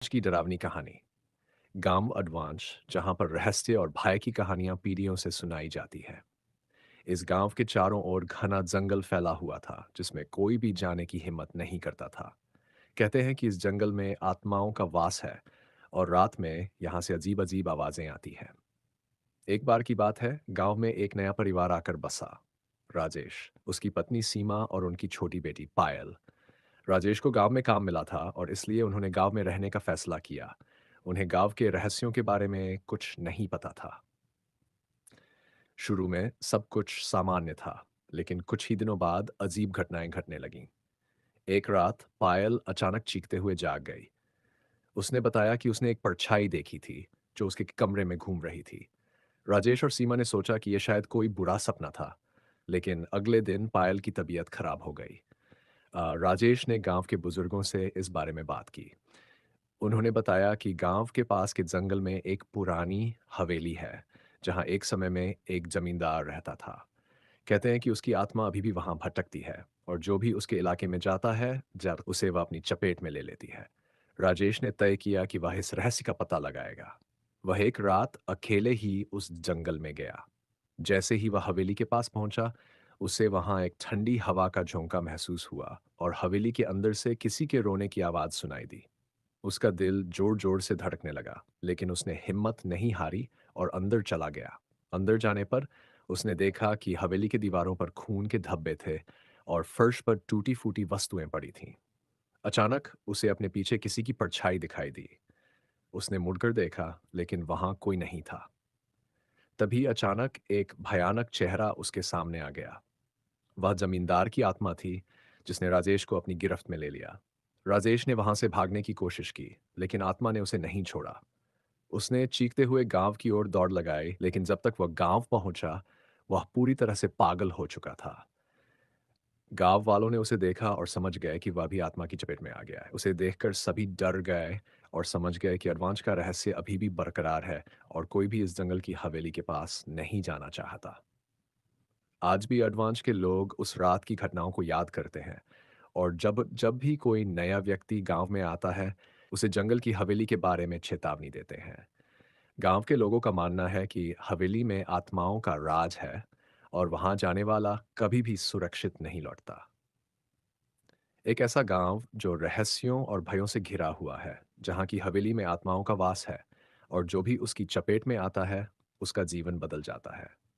की डरावनी कहानी। गांव अडवांश, जहां पर रहस्य और भय की कहानियां पीढ़ियों से सुनाई जाती है। इस गांव के चारों ओर घना जंगल फैला हुआ था, जिसमें कोई भी जाने की हिम्मत नहीं करता था। कहते हैं कि इस जंगल में आत्माओं का वास है और रात में यहां से अजीब अजीब आवाजें आती हैं। एक बार की बात है, गांव में एक नया परिवार आकर बसा। राजेश, उसकी पत्नी सीमा और उनकी छोटी बेटी पायल। राजेश को गांव में काम मिला था और इसलिए उन्होंने गांव में रहने का फैसला किया। उन्हें गांव के रहस्यों के बारे में कुछ नहीं पता था। शुरू में सब कुछ सामान्य था, लेकिन कुछ ही दिनों बाद अजीब घटनाएं घटने लगीं। एक रात पायल अचानक चीखते हुए जाग गई। उसने बताया कि उसने एक परछाई देखी थी, जो उसके कमरे में घूम रही थी। राजेश और सीमा ने सोचा कि यह शायद कोई बुरा सपना था, लेकिन अगले दिन पायल की तबीयत खराब हो गई। राजेश ने गांव के बुजुर्गों से इस बारे में बात की। उन्होंने बताया कि गांव के पास के जंगल में एक पुरानी हवेली है, जहां एक समय में एक जमींदार रहता था। कहते हैं कि उसकी आत्मा अभी भी वहां भटकती है और जो भी उसके इलाके में जाता है, जब उसे वह अपनी चपेट में ले लेती है। राजेश ने तय किया कि वह इस रहस्य का पता लगाएगा। वह एक रात अकेले ही उस जंगल में गया। जैसे ही वह हवेली के पास पहुंचा, उसे वहां एक ठंडी हवा का झोंका महसूस हुआ और हवेली के अंदर से किसी के रोने की आवाज सुनाई दी। उसका दिल जोर-जोर से धड़कने लगा, लेकिन उसने हिम्मत नहीं हारी और अंदर चला गया। अंदर जाने पर उसने देखा कि हवेली की दीवारों पर खून के धब्बे थे और फर्श पर टूटी-फूटी वस्तुएं पड़ी थीं। अचानक उसे अपने पीछे किसी की परछाई दिखाई दी। उसने मुड़कर देखा, लेकिन वहां कोई नहीं था। तभी अचानक एक भयानक चेहरा उसके सामने आ गया। वह जमींदार की आत्मा थी, जिसने राजेश को अपनी गिरफ्त में ले लिया। राजेश ने वहां से भागने की कोशिश की, लेकिन आत्मा ने उसे नहीं छोड़ा। उसने चीखते हुए गांव की ओर दौड़ लगाई, लेकिन जब तक वह गांव पहुंचा, वह पूरी तरह से पागल हो चुका था। गांव वालों ने उसे देखा और समझ गए कि वह भी आत्मा की चपेट में आ गया है। उसे देखकर सभी डर गए और समझ गए कि अडवांश का रहस्य अभी भी बरकरार है और कोई भी इस जंगल की हवेली के पास नहीं जाना चाहता। आज भी अडवांस के लोग उस रात की घटनाओं को याद करते हैं और जब जब भी कोई नया व्यक्ति गांव में आता है, उसे जंगल की हवेली के बारे में चेतावनी देते हैं। गांव के लोगों का मानना है कि हवेली में आत्माओं का राज है और वहां जाने वाला कभी भी सुरक्षित नहीं लौटता। एक ऐसा गांव जो रहस्यों और भयों से घिरा हुआ है, जहां की हवेली में आत्माओं का वास है और जो भी उसकी चपेट में आता है, उसका जीवन बदल जाता है।